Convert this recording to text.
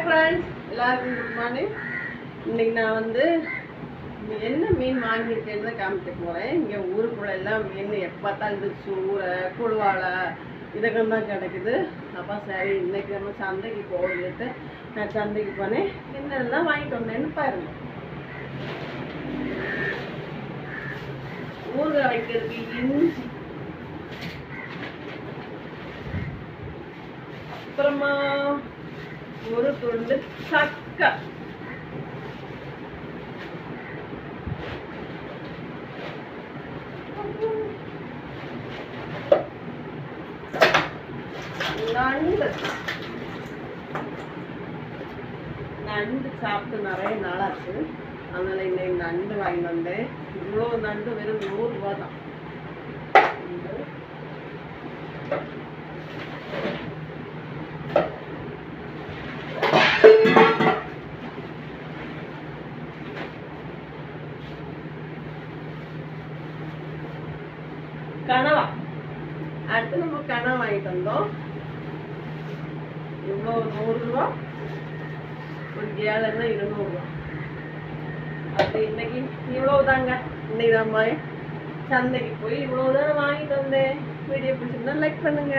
Friends, எல்லாருக்கும் good morning. இன்னைக்கு நான் வந்து என்ன மீன் வாங்கியிருக்கேன்னு காமிக்க போகிறேன். இங்கே ஊருக்குள்ள எல்லாம் மீன் எப்போ பார்த்தாலும் இது சூறை குழுவாலை இதெல்லாம் தான் கிடைக்குது. அப்போ சரி இன்னைக்கு நம்ம சந்தைக்கு போகலிட்டு நான் சந்தைக்கு போனேன். என்னெல்லாம் வாங்கிட்டு வந்தேன்னு பாருங்க. ஊறுகாய் வைக்கிறதுக்கு இஞ்சி, அப்புறமா ஒரு துண்டு சக்கை, நண்டு சாப்பிட்டு நிறைய நாளாச்சு. அதனால இன்னைக்கு நண்டு வாங்கிட்டு வந்தேன். இவ்வளோ நண்டு வெறும் 100 ரூபா தான். கனவா அடுத்து நம்ம கனவா வாங்கிட்டு வந்தோம். இவ்வளோ 100 ரூபா, ஒரு கேளுன்னா 200 ரூபா. அப்படி இன்னைக்கு இவ்வளவுதாங்க. இன்னைக்கு நம்ம சந்தைக்கு போய் இவ்வளவுதான் வாங்கிட்டு வந்தேன். வீடியோ பிடிச்சிருந்தா லைக் பண்ணுங்க.